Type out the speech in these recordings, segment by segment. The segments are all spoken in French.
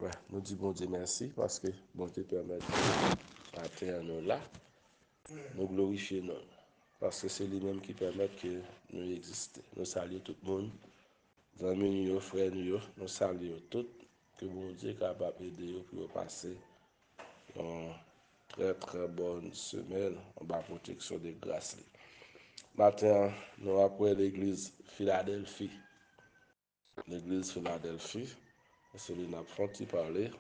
Ouais, nous disons bon Dieu merci parce que bon Dieu permet de matin nous là, nous glorifier nous. Parce que c'est lui-même qui permet que nous existons. Nous saluons tout le monde, amis, nous, frères, nous saluons tous, que bon Dieu est capable d'aider pour passer une très très bonne semaine en bas protection de grâce. Matin, nous après l'église Philadelphie. L'église Philadelphie, c'est lui n'a pas parler,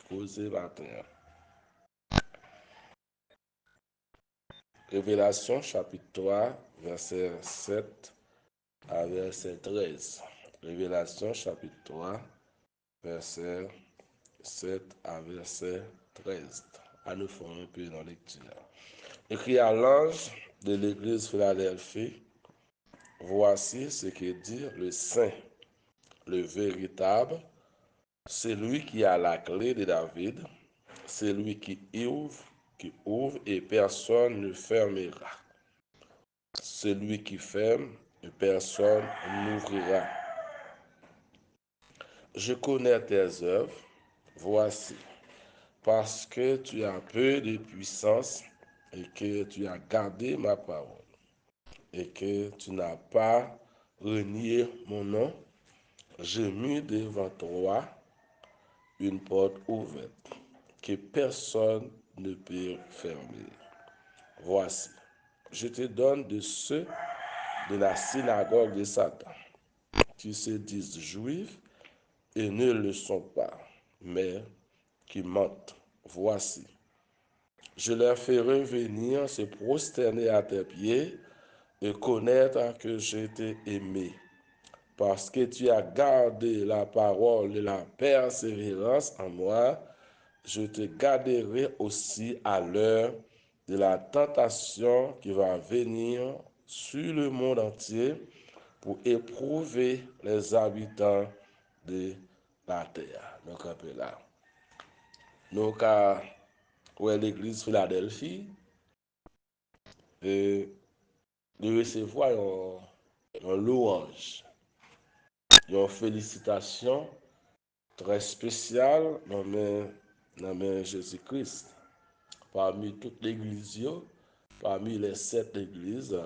causer matin. Révélation chapitre 3, verset 7 à verset 13. Révélation chapitre 3, verset 7 à verset 13. À nous faire un peu dans lecture. Écrit à l'ange de l'église Philadelphie, voici ce que dit le saint, le véritable, celui qui a la clé de David, celui qui ouvre et personne ne fermera. Celui qui ferme et personne n'ouvrira. Je connais tes œuvres, voici, parce que tu as peu de puissance et que tu as gardé ma parole et que tu n'as pas renié mon nom, j'ai mis devant toi une porte ouverte que personne ne peut fermer. Voici, je te donne de ceux de la synagogue de Satan qui se disent juifs et ne le sont pas, mais qui mentent. Voici, je leur ferai venir se prosterner à tes pieds et connaître que je t'ai aimé, parce que tu as gardé la parole de la persévérance en moi, je te garderai aussi à l'heure de la tentation qui va venir sur le monde entier pour éprouver les habitants de la terre. Donc, un peu là. Donc, où est l'église Philadelphie, et de recevoir une louange, une félicitation très spéciale dans Jésus-Christ. Parmi toutes les églises, parmi les 7 églises,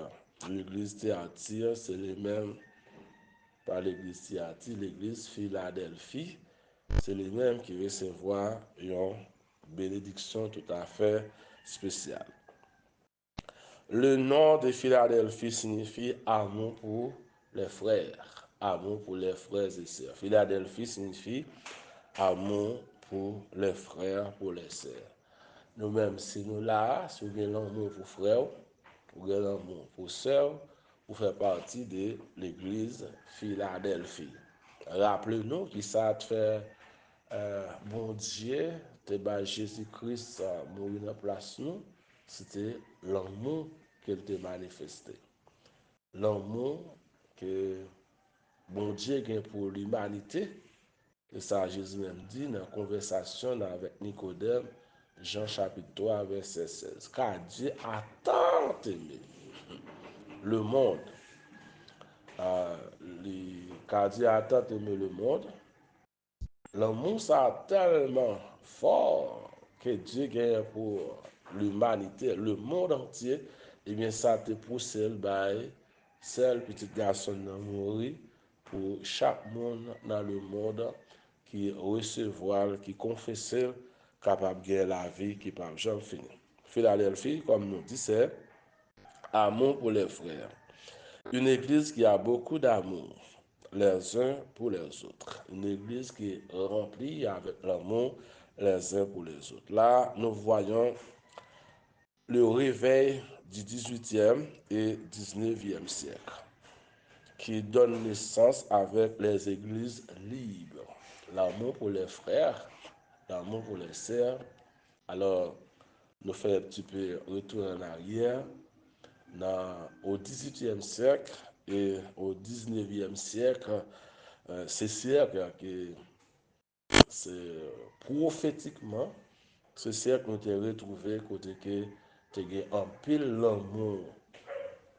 l'église Thyatire, c'est les mêmes, pas l'église Thyatire, l'église Philadelphie, c'est les mêmes qui recevoir une bénédiction tout à fait spéciale. Le nom de Philadelphie signifie amour pour les frères. Amour pour les frères et sœurs. Philadelphie signifie amour pour les frères, pour les sœurs. Nous-mêmes, si nous là, si nous avons l'amour pour frères, nous avons l'amour pour sœurs, vous faites partie de l'église Philadelphie. Rappelez-nous qui ça fait bon Dieu, te bas Jésus-Christ mourir dans place nous, c'était l'amour qu'il te manifesté. L'amour que bon Dieu a pour l'humanité, et ça Jésus même dit dans la conversation avec Nicodème, Jean chapitre 3, verset 16. Car Dieu a tant aimé le monde, car Dieu a tant aimé le monde, l'amour, ça tellement fort que Dieu gagne pour l'humanité, le monde entier, et bien ça te pousse seul petit garçon de mourir pour chaque monde dans le monde qui recevoir, qui confesse, capable de gagner la vie qui peut jamais finir. Philadelphie, comme nous dit, c'est amour pour les frères. Une église qui a beaucoup d'amour les uns pour les autres. Une église qui est remplie avec l'amour les uns pour les autres. Là, nous voyons le réveil du 18e et 19e siècle qui donne naissance avec les églises libres. L'amour pour les frères, l'amour pour les sœurs. Alors, nous faisons un petit peu retour en arrière. Au 18e siècle et au 19e siècle, ces siècles qui, c'est prophétiquement, ce siècle nous avons retrouvé côté que tu as un pile l'amour.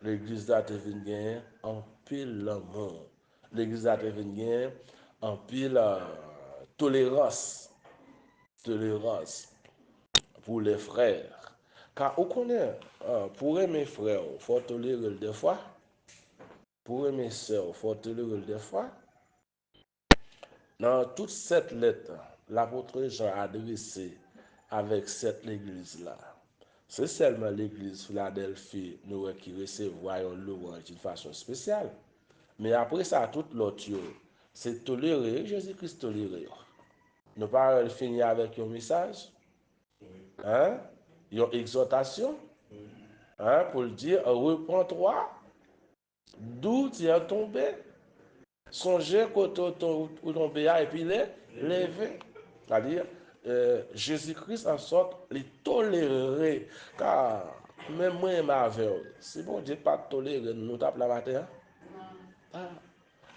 L'église a gagné un pile l'amour. L'église a gagné un pile tolérance. tolérance pour les frères. Car on connaît, pour aimer frère, il faut tolérer des fois. Pour aimer sœur, il faut tolérer des fois. Dans toute cette lettre, l'apôtre Jean a adressé avec cette église-là. C'est seulement l'église Philadelphie nous qui recevra un louange d'une façon spéciale. Mais après ça, tout l'autre, c'est tolérer, Jésus-Christ toléré. Nous pas finir avec un message, hein, une exhortation, hein, pour le dire, reprends-toi, d'où tu es tombé, songez où tombé et puis les lever. C'est-à-dire, Jésus-Christ en sorte les tolérer. Car même moi et ma vie, si bon Dieu pas tolérer, nous tape la matin. Ah.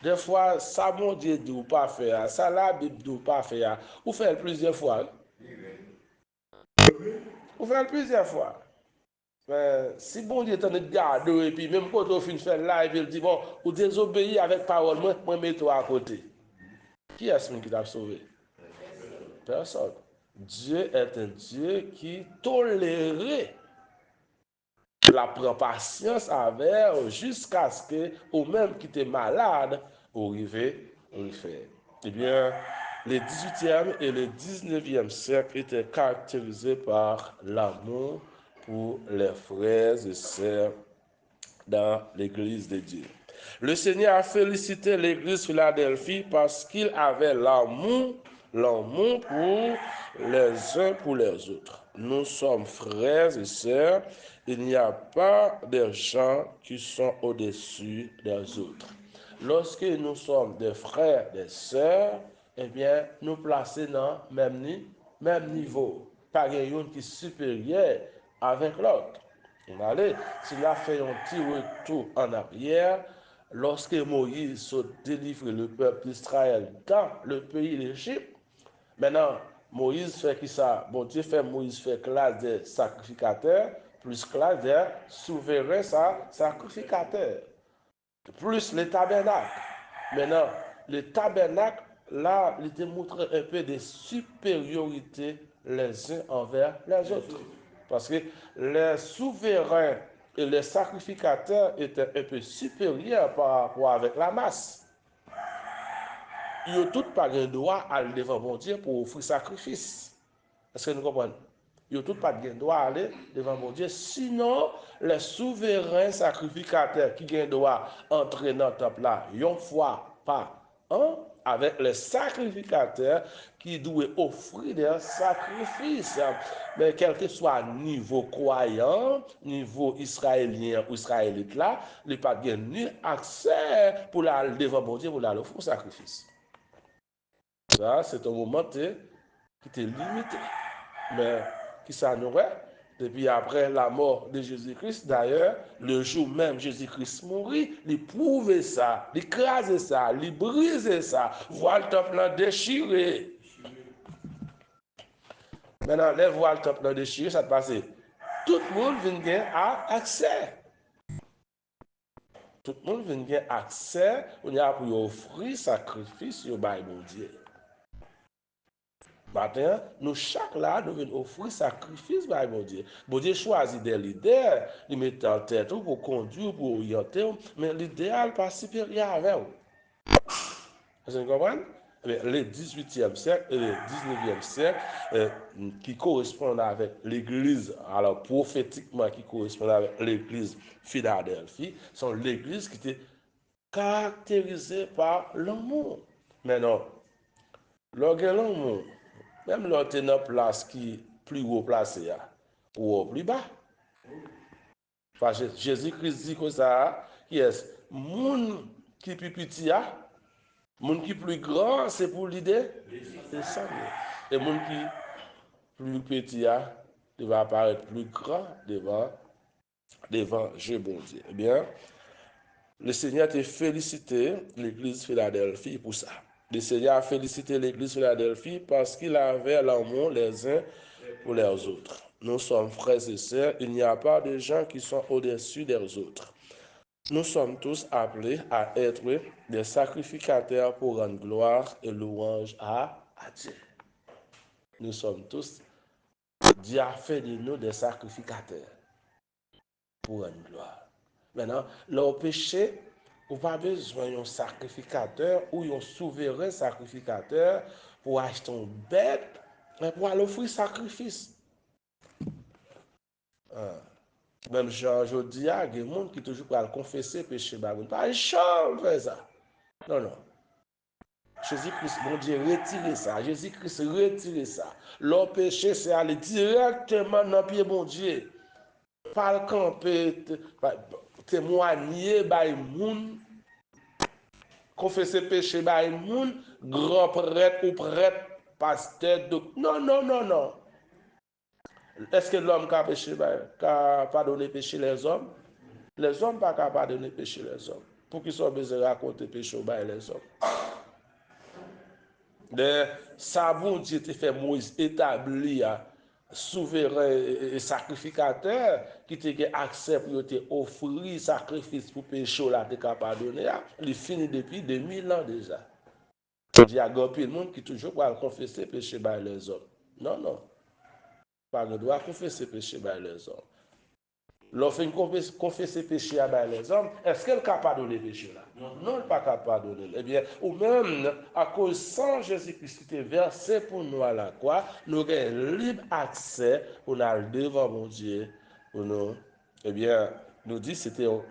Des fois, ça bon Dieu dit ou pas faire, ça la Bible dit ou pas faire, ou faire plusieurs fois. Ou faire plusieurs fois. Mais si bon Dieu t'en est gardé, et puis même quand on finit de faire là, et puis il dit, bon, ou désobéir avec parole, moi mets-toi à côté. Qui est-ce qui t'a sauvé? Personne. Dieu est un Dieu qui tolère la prend patience avec jusqu'à ce que, ou même qui était malade, ou arriver, on fait. Eh bien, le 18e et le 19e siècle étaient caractérisés par l'amour pour les frères et sœurs dans l'église de Dieu. Le Seigneur a félicité l'église Philadelphie parce qu'il avait l'amour pour les uns pour les autres. Nous sommes frères et sœurs. Il n'y a pas de gens qui sont au-dessus des autres. Lorsque nous sommes des frères, des sœurs, eh bien, nous plaçons dans le même niveau. Pas quelqu'un qui est supérieur avec l'autre. Allez, s'il a fait un petit retour en arrière, lorsque Moïse se délivre le peuple d'Israël dans le pays d'Égypte, maintenant, Moïse fait qui ça? Bon Dieu fait Moïse fait classe des sacrificateurs, plus classe des souverains sacrificateurs, plus le tabernacle. Maintenant, le tabernacle, là, il te montre un peu de supériorité les uns envers les autres. Parce que les souverains et les sacrificateurs étaient un peu supérieurs par rapport avec la masse. Ils n'ont tous pas le droit à aller devant mon Dieu pour offrir sacrifice. Est-ce que nous comprenons? Ils n'ont tous pas le droit à aller devant mon Dieu. Sinon, les souverains sacrificateurs qui ont le droit d'entrer dans le temple là, une fois par an, avec les sacrificateurs qui doivent offrir des sacrifices. Mais quel que soit le niveau croyant, niveau israélien ou israélite là, il n'y a pas ni accès pour aller devant mon Dieu pour aller offrir sacrifice. Ça, c'est un moment qui était limité. Mais qui ça nous est? Depuis après la mort de Jésus-Christ, d'ailleurs, le jour même Jésus-Christ mourit, il prouvait ça, il écrasait ça, il brisait ça, voile le temple déchiré. Maintenant, les voiles le temple déchiré, ça te passe. Tout le monde vient à accès. Tout le monde vient à accès, on y a pour offrir sacrifice au Bible Dieu. Maintenant, nous, chaque là, nous venons offrir sacrifice par mon Dieu. Bon Dieu choisit des leaders, ils mettent en tête pour conduire, pour orienter, mais l'idéal pas supérieur avec eux. Vous comprenez? Le 18e siècle et le 19e siècle, qui correspondent avec l'église, alors prophétiquement qui correspondent avec l'église Philadelphie, sont l'église qui était caractérisée par l'amour. Mais non, l'amour, même l'autre est dans place qui plus haut placé ou plus bas. Parce que Jésus-Christ dit que ça, qui est moun qui plus petit moun qui plus grand, c'est pour l'idée de ça. Et moun qui plus petit il va apparaître plus grand devant Dieu bon Dieu. Eh bien, le Seigneur t'a félicité l'église Philadelphie pour ça. Le Seigneur a félicité l'église Philadelphie parce qu'il avait l'amour les uns pour les autres. Nous sommes frères et sœurs, il n'y a pas de gens qui sont au-dessus des autres. Nous sommes tous appelés à être des sacrificateurs pour rendre gloire et louange à Dieu. nous sommes tous, Dieu a fait de nous des sacrificateurs pour une gloire. Maintenant, le péché, on n'a pas besoin d'un sacrificateur ou d'un souverain sacrificateur pour acheter une bête, mais pour aller offrir sacrifice. Même Jean, je dis, il y a des gens qui toujours pour confesser péché. Pas jamais faire ça. Non, non. Jésus-Christ, bon Dieu, retirez ça. Jésus-Christ, retirez ça. Leur péché, c'est aller directement dans le pied, bon Dieu. Pas le camper, témoigner, by moun, confesser péché, by moun, grand prêtre ou prêtre, pasteur, non, non, non, non. Est-ce que l'homme qui a péché, qui a pardonné péché les hommes? Les hommes pas capables de pardonner péché les hommes. Pour qu'ils soient besoin de raconter péché les hommes. De ça, bon Dieu te fait Moïse établir souverain et sacrificateur qui te accès pour te offrir sacrifice pour péché là te capable donner. Il finit depuis 2000 ans déjà. Il y a le monde qui toujours pas confesser péché par les hommes. Non, non. Pas ne doit confesser péché par les hommes. Lorsqu'il confesse péché à les hommes, est-ce qu'elle est capable de pardonner le péché là? Non, non, elle n'est pas capable de pardonner. Eh bien, ou même, à cause sans Jésus-Christ qui est versé pour nous à la croix, nous avons libre accès pour aller devant mon Dieu. Pour nous. Eh bien, nous dit que c'était un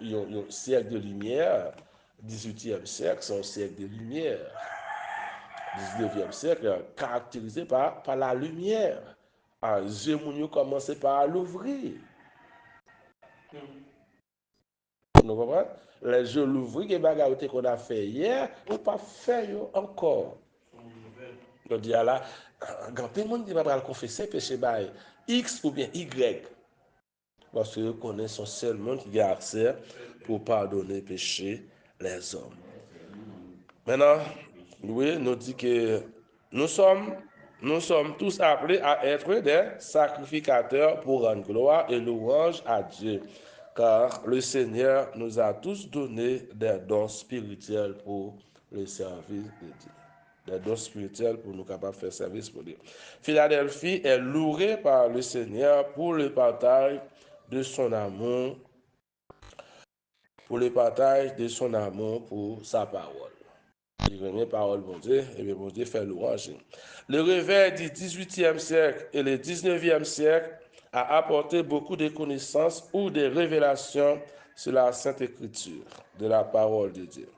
siècle de lumière, 18e siècle, c'est un siècle de lumière. 19e siècle, caractérisé par la lumière. Dieu a commencé par l'ouvrir. Nous comprenons? Les jeux l'ouvrir, les bagages qu'on a fait hier, ou pas fait encore. On dit là, quand tout le monde dit va le confesser péché by X ou bien Y, parce que connaît son seul monde qui a accès pour pardonner péché les hommes. Maintenant, oui, nous dit que nous sommes tous appelés à être des sacrificateurs pour rendre gloire et louange à Dieu. Car le Seigneur nous a tous donné des dons spirituels pour le service de Dieu. Des dons spirituels pour nous capables de faire service pour Dieu. Philadelphie est louée par le Seigneur pour le partage de son amour, pour sa parole. Il remet parole, bon Dieu, et bien bon Dieu fait louange. Le réveil du 18e siècle et le 19e siècle a apporté beaucoup de connaissances ou de révélations sur la Sainte Écriture, de la parole de Dieu.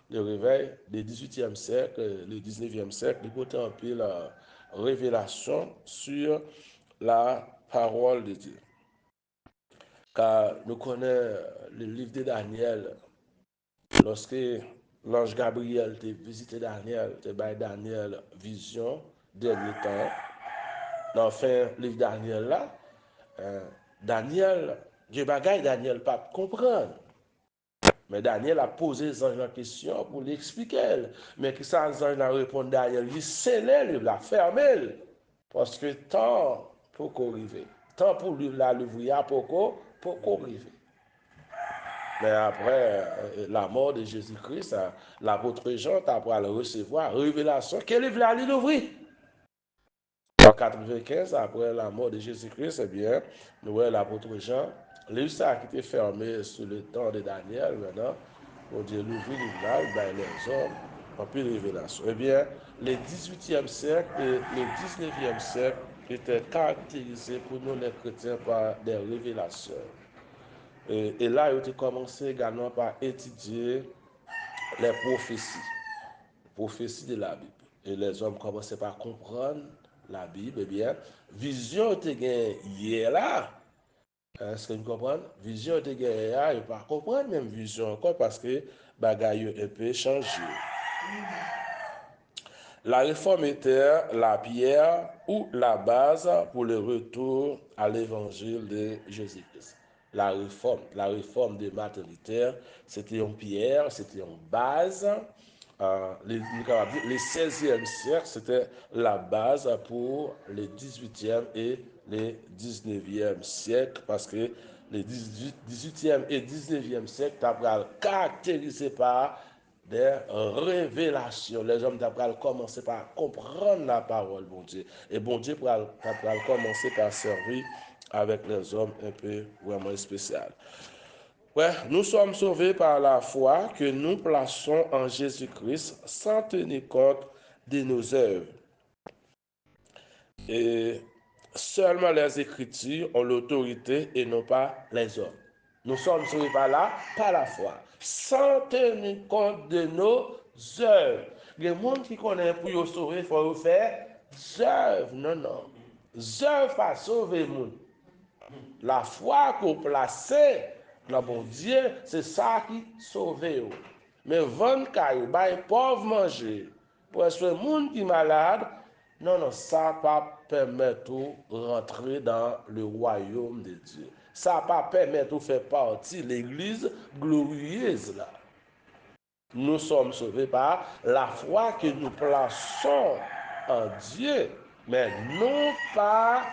Le réveil du 18e siècle, le 19e siècle, il portait un peu la révélation sur la parole de Dieu. Car nous connaissons le livre de Daniel, lorsque l'ange Gabriel te visité Daniel, te bail Daniel vision, dernier temps, dans fin livre Daniel là, Daniel, Dieu bagaille Daniel pas comprendre. Mais Daniel a posé les anges la question pour l'expliquer. Mais que ça, les anges a répondu Daniel, il scellé, il l'a fermé. Parce que tant pour qu'on arrive, tant pour lui l'ouvrir, pour qu'on arrive. Mais après la mort de Jésus-Christ, l'apôtre Jean, après le recevoir, révélation, quel livre là, il ouvrir? En 95, après la mort de Jésus-Christ, eh bien, nous voyons l'apôtre Jean, livre ça qui était fermé sous le temps de Daniel, maintenant, on dit l'ouvrir, livre là, les hommes, en plus de révélation. Eh bien, le 18e siècle et le 19e siècle étaient caractérisés pour nous les chrétiens par des révélations. Et là, il a commencé également par étudier les prophéties de la Bible. Et les hommes commençaient par comprendre la Bible. Eh bien, vision était gagnée hier là. Est-ce que vous comprenez? Vision était gagnée hier, ils ne pas comprendre même vision encore parce que bagaille un peu changé. La réforme était la pierre ou la base pour le retour à l'évangile de Jésus-Christ. La réforme de Martin Luther, c'était une pierre, c'était une base. Le 16e siècle, c'était la base pour le 18e et le 19e siècle, parce que le 18e et 19e siècle, tu caractérisé par des révélations. Les hommes d'après commencer par comprendre la parole, bon Dieu. Et bon Dieu pour commencer par servir avec les hommes un peu vraiment spéciaux. Ouais, nous sommes sauvés par la foi que nous plaçons en Jésus-Christ sans tenir compte de nos œuvres. Et seulement les Écritures ont l'autorité et non pas les hommes. Nous sommes sauvés par là, par la foi, sans tenir compte de nos œuvres. Les gens qui connaissent pour se sauver, il faut faire œuvres. Non, non. Œuvres pas sauver les gens. La foi qu'on place dans bon Dieu, c'est ça qui sauve. Mais vendre caillou, bah, pauvre manger, pour être un monde qui est malade, non, non, ça ne pas permettre de rentrer dans le royaume de Dieu. Ça ne pas permettre de faire partie de l'église glorieuse là. Nous sommes sauvés par la foi que nous plaçons en Dieu, mais non pas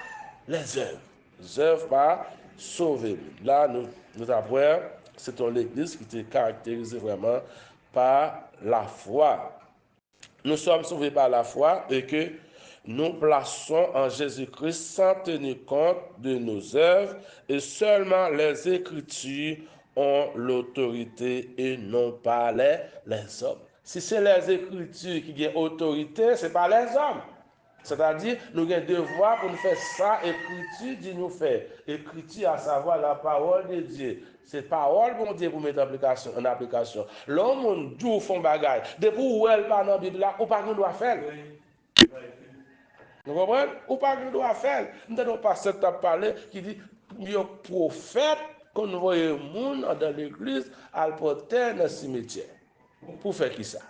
les œuvres. Les œuvres pas sauver. Là, nous apprenons, c'est l'église qui est caractérisée vraiment par la foi. Nous sommes sauvés par la foi et que nous plaçons en Jésus-Christ sans tenir compte de nos œuvres et seulement les Écritures ont l'autorité et non pas les hommes. Si c'est les Écritures qui ont autorité, ce n'est pas les hommes. C'est-à-dire, nous avons un devoir pour nous faire ça, écriture dit nous faire. Écriture, à savoir la parole de Dieu. C'est parole bon Dieu pour mettre en application. L'homme, Dieu font bagaille. Depuis où elle parle dans la Bible, ou pas qu'on doit faire. Vous comprenez? Ou pas qu'on doit faire. Nous n'avons pas cette parler qui dit, il y a un prophète qu'on voit le monde dans l'église à le porter dans le cimetière. Pour faire qui ça?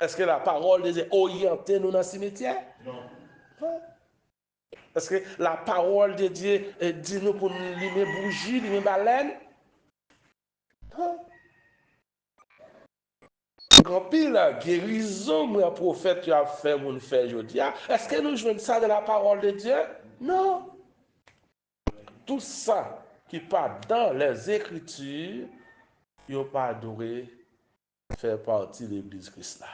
Est-ce que la parole de Dieu oriente nous dans le cimetière? Non. Est-ce que la parole de Dieu dit nous pour nous allumer bougie, allumer baleine? Non. Quand pile guérison, moi, prophète, tu as fait mon fait aujourd'hui. Est-ce que nous jouons ça de la parole de Dieu? Non. Tout ça qui part dans les Écritures, il n'a pas adoré faire partie de l'Église Christ là.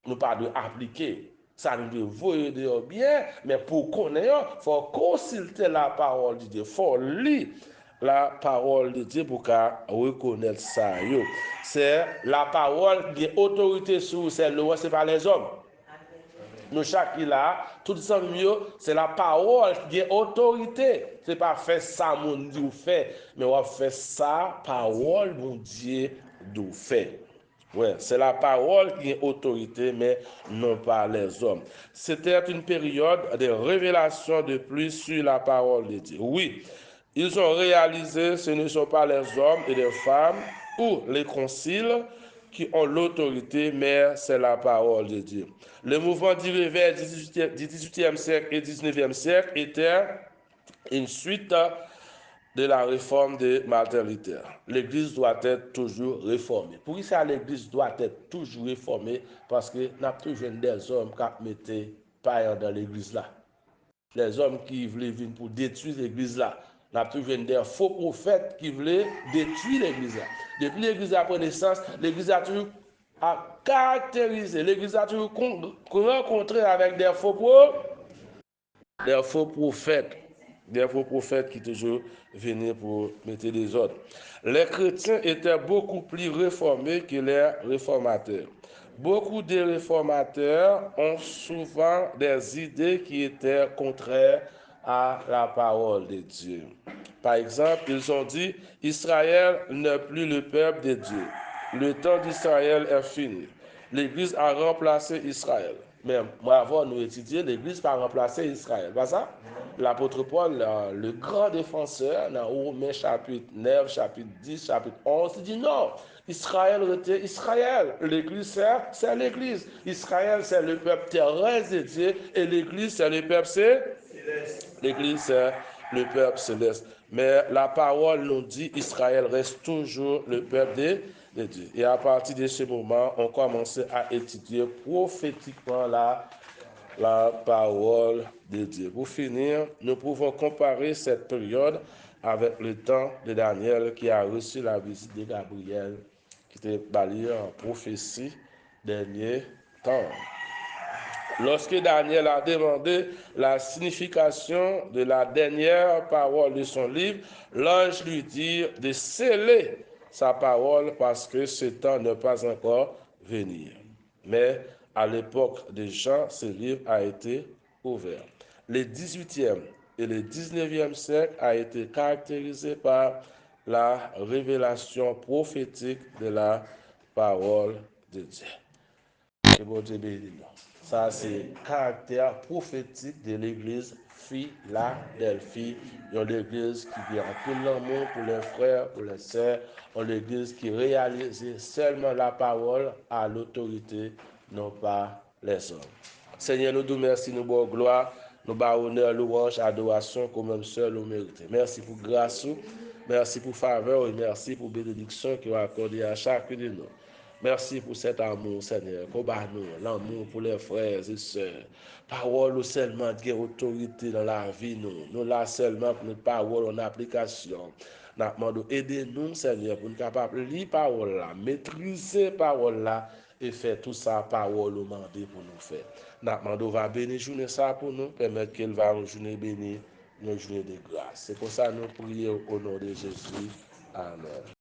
Nous pas de appliquer. Ça nous devons voir dehors bien, mais pour connaître, il faut consulter la parole de Dieu. Il faut lire la parole de Dieu pour reconnaître ça. C'est la parole qui a autorité sur celle là, ce n'est pas les hommes. Nous, chaque là, tout ça mieux, c'est la parole qui a autorité. Ce n'est pas faire ça, mon Dieu, fait, mais on va faire ça, parole, mon Dieu, d'où fait. Ouais, c'est la parole qui est autorité, mais non pas les hommes. C'était une période de révélation de plus sur la parole de Dieu. Oui, ils ont réalisé ce ne sont pas les hommes et les femmes ou les conciles qui ont l'autorité, mais c'est la parole de Dieu. Le mouvement du réveil du 18e siècle et 19e siècle était une suite de la réforme de Martin Luther. L'Église doit être toujours réformée. Pour ça, l'Église doit être toujours réformée parce que nous avons toujours des hommes qui mettent païens dans l'Église là. Les hommes qui voulaient venir pour détruire l'Église là. Nous avons toujours des faux prophètes qui voulaient détruire l'Église là. Depuis l'Église a pris naissance, l'Église a toujours caractérisé, l'Église a toujours rencontré avec des faux prophètes. Des faux prophètes qui toujours venaient pour mettre des ordres. Les chrétiens étaient beaucoup plus réformés que les réformateurs. Beaucoup de réformateurs ont souvent des idées qui étaient contraires à la parole de Dieu. Par exemple, ils ont dit, Israël n'est plus le peuple de Dieu. Le temps d'Israël est fini. L'Église a remplacé Israël. Mais moi, avant, nous étudier, l'Église n'a pas remplacé Israël. Pas ça? L'apôtre Paul, le grand défenseur, dans Romains chapitre 9, chapitre 10, chapitre 11, il dit non. Israël était Israël. L'Église, c'est l'Église. Israël, c'est le peuple terrestre de Dieu. Et l'Église, c'est le peuple céleste. L'Église, c'est le peuple céleste. Mais la parole nous dit Israël reste toujours le peuple de Dieu. Et à partir de ce moment, on commence à étudier prophétiquement la parole de Dieu. Pour finir, nous pouvons comparer cette période avec le temps de Daniel qui a reçu la visite de Gabriel, qui était parlé en prophétie dernier temps. Lorsque Daniel a demandé la signification de la dernière parole de son livre, l'ange lui dit de sceller sa parole parce que ce temps n'est pas encore venu. Mais à l'époque de Jean, ce livre a été ouvert. Le 18e et le 19e siècle a été caractérisé par la révélation prophétique de la parole de Dieu. Que bon Dieu bénisse nous. Ça, c'est le caractère prophétique de l'église Philadelphie. Il y a l'église qui vient en tout l'amour pour les frères, pour les sœurs. Il y a l'église qui réalise seulement la parole à l'autorité, non pas les hommes. Seigneur, nous te merci, nous bonne gloire, nous bas honneur, louange, adoration, comme même seul nous méritons. Merci pour grâce, merci pour faveur et merci pour bénédiction que vous accordez à chacun de nous. Merci pour cet amour, Seigneur. Combat nous, l'amour pour les frères et sœurs. Parole seulement qui a autorité dans la vie, nous. Nous là seulement pour notre parole en application. Nous demandons aider-nous, Seigneur, pour nous capables de lire parole là, maîtriser parole là et faire tout ça, parole au mandé pour nous faire. Nous demandons va bénir journée ça pour nous, permettre qu'elle va une journée bénie, une journée de grâce. C'est pour ça que nous prions au nom de Jésus. Amen.